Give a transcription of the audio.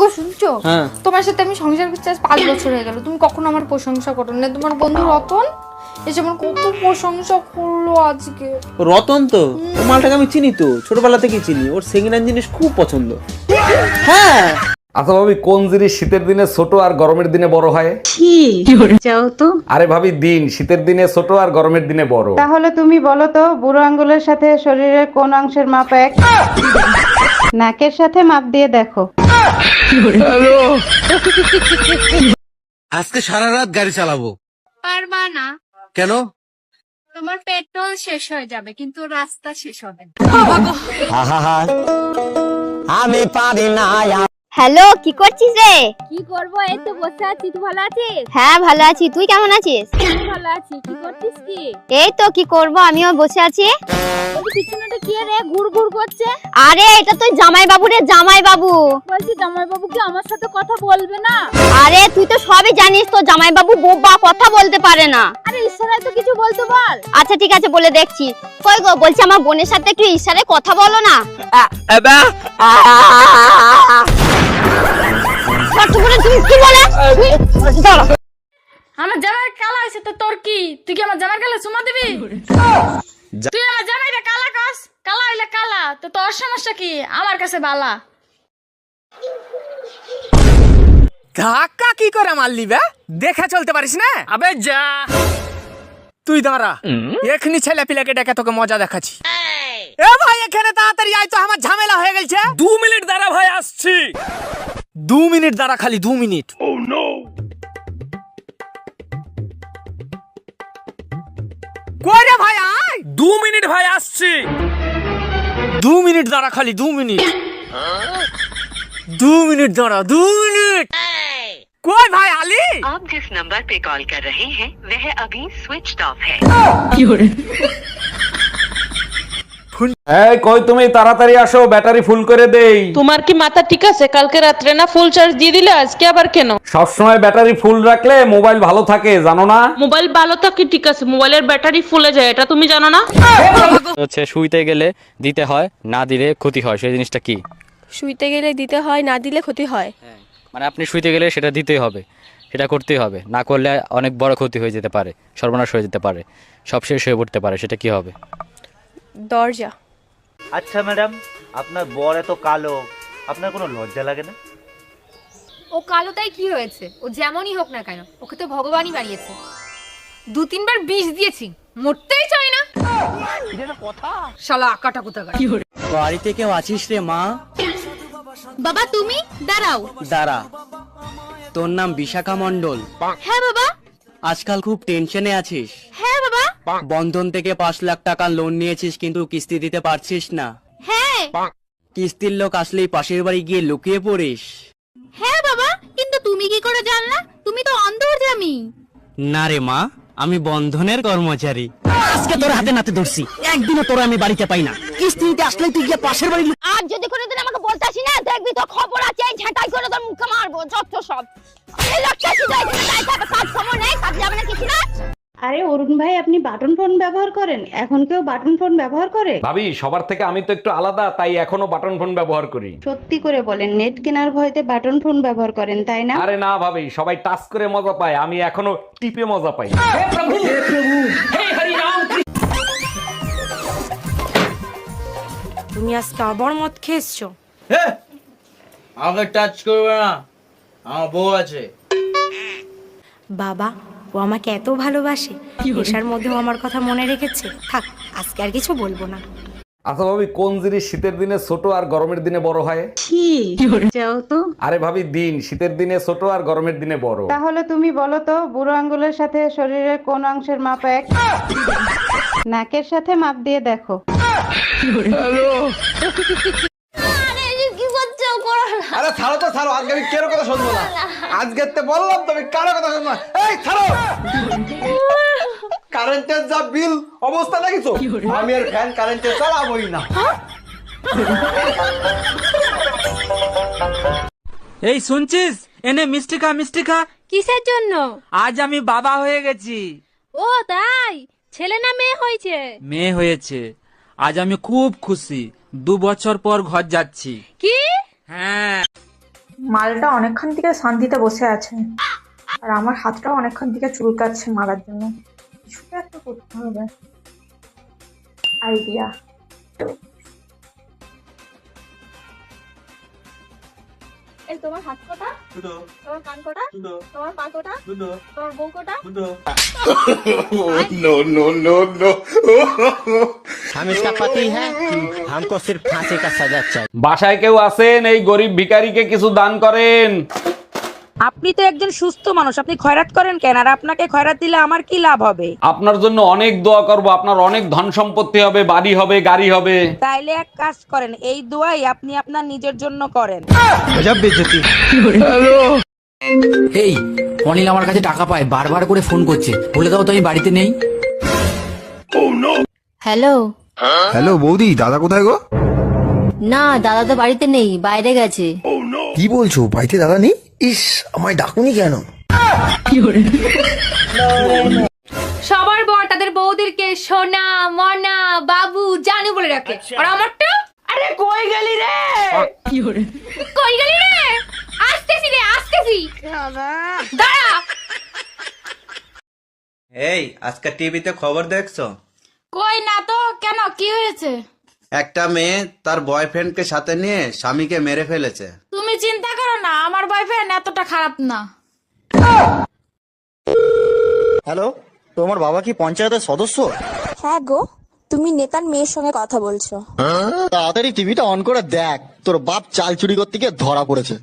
ওগো শুনছো? তোমার সাথে আমি সংসার করতে আজ 5 বছর হয়ে গেল, তুমি কখনো আমার প্রশংসা করো না। তোমার বন্ধু রতন এসে আমার কত প্রশংসা করলো আজকে। রতন তো ও মালটাকে আমি চিনি, তো ছোটবেলা থেকেই চিনি, ওর সেকেন্ড হ্যান্ড জিনিস খুব পছন্দ। হ্যাঁ। আচ্ছা ভাবি, কোন জিনিস শীতের দিনে ছোট আর গরমের দিনে বড় হয়? যাও তো। আরে ভাবি, দিন শীতের দিনে ছোট আর গরমের দিনে বড়। তাহলে তুমি বলো তো, বুড়ো আঙ্গুলের সাথে শরীরের কোন অংশের মাপ এক? নাকের সাথে মাপ দিয়ে দেখো। আজকে সারা রাত গাড়ি চালাবো। পারবা না। কেন? তোমার পেট্রোল শেষ হয়ে যাবে কিন্তু রাস্তা শেষ হবে না। আমি পারি না। হ্যালো, কি করছিস রে? কি করবো, এই তো বসে আছি। তুই ভালো আছিস? হ্যাঁ ভালো আছি, তুই কেমন আছিস? আমি ভালো আছি। কি করছিস কি? এই তো কি করব, আমিও বসে আছি। বলছি পিছনেটা কি রে ঘুর ঘুর করছে? আরে এটা তো জামাই বাবু রে, জামাই বাবু। বলছি জামাই বাবু কি আমার সাথে কথা বলবে না? আরে তুই তো সবই জানিস, তো জামাই বাবু বোবা, কথা বলতে পারে না। আরে ইশারায় তো কিছু বলতে বল। আচ্ছা ঠিক আছে, বলে দেখছি। কই গো, বলছি আমার বোনের সাথে একটু ইশারায় কথা বলো না। তুমি কি বলে? আমার জামাই কালা হয়েছে তো তোর কি? তুই কি আমার জামাই কালা চুমা দিবি? তুই আমার জামাইটা কালা কস, কালা হইলে কালা তো তোর সমস্যা কি? আমার কাছে বালা। ধাক্কা কি করে মারলি বে? দেখে চলতে পারিস না? আবে যা, তুই দাঁড়া, এখনি ছেলে পিলাকে ডেকে তোকে মজা দেখাচ্ছি। এ ভাই এখানে তাড়াতাড়ি আয় তো, আমার ঝামেলা হয়ে গেছে। 2 মিনিট দাঁড়া ভাই, আসছি। 2 মিনিট দাঁড়া, খালি 2 মিনিট। Oh no! কই রে ভাই, আয়। 2 মিনিট ভাই, আসছি। 2 মিনিট দাঁড়া, খালি 2 মিনিট। 2 মিনিট দাঁড়া, 2 মিনিট। কই ভাই আলী? आप जिस नंबर पे कॉल कर रहे हैं वह अभी स्विच ऑफ है। এই কই তুমি, তাড়াতাড়ি আসো, ব্যাটারি ফুল করে দেই। তোমার কি মাথা ঠিক আছে? কালকে রাত্রে না ফুল চার্জ দিয়ে দিলে, আজকে আবার কেন? সবসময় ব্যাটারি ফুল রাখলে মোবাইল ভালো থাকে, জানো না? মোবাইল ভালো থাকে ঠিক আছে, মোবাইলের ব্যাটারি ফুলে যায়, এটা তুমি জানো না? হচ্ছে শুইতে গেলে দিতে হয়, না দিলে ক্ষতি হয়, সেই জিনিসটা কি? শুইতে গেলে দিতে হয়, না দিলে ক্ষতি হয়। মানে আপনি শুইতে গেলে সেটা দিতেই হবে, সেটা করতেই হবে, না করলে অনেক বড় ক্ষতি হয়ে যেতে পারে, সর্বনাশ হয়ে যেতে পারে, সব শেষ হয়ে পড়তে পারে। সেটা কি হবে? দরজা। আচ্ছা ম্যাডাম, আপনার বর এত কালো, আপনার কোনো লজ্জা লাগে না? ও কালো তাই কি হয়েছে? ও যেমনই হোক না কেন, ওকে তো ভগবানই বানিয়েছে। 2-3 বার বিষ দিয়েছি, মরতেই চাই না। এটা কথা শালা আকাটা কোথাকার। বাড়িতে কেউ আছিস রে মা? বাবা তুমি দাঁড়াও। দাঁড়া, তোর নাম বিশাখা মণ্ডল? হ্যাঁ বাবা। আজকাল খুব টেনশনে আছিস? হ্যাঁ বাবা। বন্ধন থেকে 5 লাখ টাকা লোন নিয়েছিস কিন্তু কিস্তি দিতে পারছিস না। হ্যাঁ। কিস্তির লোক আসলেই পাশের বাড়ি গিয়ে লুকিয়ে পড়িস। হ্যাঁ বাবা, কিন্তু তুমি কি করে জানলা? তুমি তো অন্তর্যামী। না রে মা, আমি বন্ধনের কর্মচারী। আজকে তোর হাতে নাতে ধরছি, একদিনও তোর আমি বাড়িতে পাই না। কিস্তি দিতে আসলেই তুই গিয়ে পাশের বাড়ি। আর যদি কোনোদিন আমাকে বলতে আসি না, দেখবি তো খবর আছে, এই ঝাঁটাই করে তোর মুখে মারবো, যত সব। এই লোকটা শুধু এখানে দাঁড়িয়ে থাকে, কাজ খবর নেই, কাজ যাবে না কিছু না। আরে অরুণ ভাই, আপনি বাটন ফোন ব্যবহার করেন? এখন কেউ বাটন ফোন ব্যবহার করে? ভাবি, সবার থেকে আমি তো একটু আলাদা, তাই এখনো বাটন ফোন ব্যবহার করি। সত্যি করে বলেন, নেট কেনার ভয়তে বাটন ফোন ব্যবহার করেন তাই না? আরে না ভাবি, সবাই টাচ করে মজা পায়, আমি এখনো টিপে মজা পাই। তুমি আজকে আবার মদ খেয়েছো? আমাকে টাচ করবে না, আমার বউ আছে। বাবা, ও আমাকে এত ভালোবাসে, নেশার মধ্যেও আমার কথা মনে রেখেছে। থাক, আজকে আর কিছু বলবো না। আচ্ছা ভাবি, কোন জিনিস শীতের দিনে ছোট আর গরমের দিনে বড় হয়? যাও তো। আরে ভাবি, দিন শীতের দিনে ছোট আর গরমের দিনে বড়। তাহলে তুমি বলো তো, বুড়ো আঙ্গুলের সাথে শরীরের কোন অংশের মাপ এক? নাকের সাথে মাপ দিয়ে দেখো। আরে ছাড়ো তো, ছাড়ো, আজকে আমি কারো কথা শুনবো না। আজকে তো বললাম তুমি কারো কথা শুনবো না। এই ছাড়ো, কারেন্টের যা বিল অবস্থা দেখিছো, আমি আর ফ্যান কারেন্টে চালাবোই না। এই শুনছিস, এনে মিষ্টি খা, মিষ্টি খা। কিসের জন্য? আজ আমি বাবা হয়ে গেছি। ও তাই? ছেলে না মেয়ে হয়েছে? মেয়ে হয়েছে। আজ আমি খুব খুশি, 2 বছর পর ঘর যাচ্ছি। কি? হ্যাঁ। মালটা অনেকক্ষণ থেকে শান্তিতে বসে আছে, আর আমার হাতটাও অনেকক্ষণ থেকে চুলকাচ্ছে মারার জন্য। কিছুটা একটা করতে হবে। আইডিয়া। এই তোমার হাত কোটা, তোমার কান কোটা, তোমার পা কোটা, তোমার বউ কোটা। বাসায় কেউ আছেন? এই গরিব ভিখারিকে কিছু দান করেন। আপনি তো একজন সুস্থ মানুষ, আপনি খয়রাত করেন কেন? আর আপনাকে খয়রাত দিলে আমার কি লাভ হবে? আপনার জন্য অনেক দোয়া করব, আপনার অনেক ধন সম্পত্তি হবে, বাড়ি হবে, গাড়ি হবে। তাইলে এক কাজ করেন, এই দোয়াই আপনি আপনার নিজের জন্য করেন। এই অনিল আমার কাছে টাকা পায়, বারবার করে ফোন করছে, বলে দাও তো আমি বাড়িতে নেই। হ্যালো। হ্যালো বৌদি, দাদা কোথায় গো? না, দাদা তো বাড়িতে নেই, বাইরে গেছে। কি বলছো, বাড়িতে দাদা নেই? ইস, আমায় ডাকুনি কেন? সবার বর তাদের বউদেরকে সোনা, মনা, বাবু, জানু বলে রাখে। আর আমারটা, আরে কই গেলি রে? কই গেলি রে? আসতেছি রে, আসতেছি। দাঁড়া। এই আজকে টিভিতে খবর দেখছো? কই না তো, কেন কি হয়েছে? একটা মেয়ে তার বয়ফ্রেন্ডকে সাথে নিয়ে স্বামীকে মেরে ফেলেছে। তুমি চিন্তা করো না, আমার বয়ফ্রেন্ড এতটা খারাপ না। হ্যালো, তোমার বাবা কি পঞ্চায়েতের সদস্য? হ্যাঁ গো, তুমি নেতার মেয়ের সঙ্গে কথা বলছো। তাড়াতাড়ি টিভিটা অন করে দেখ, তোর বাপ চাল চুরি করতে গিয়ে ধরা পড়েছে।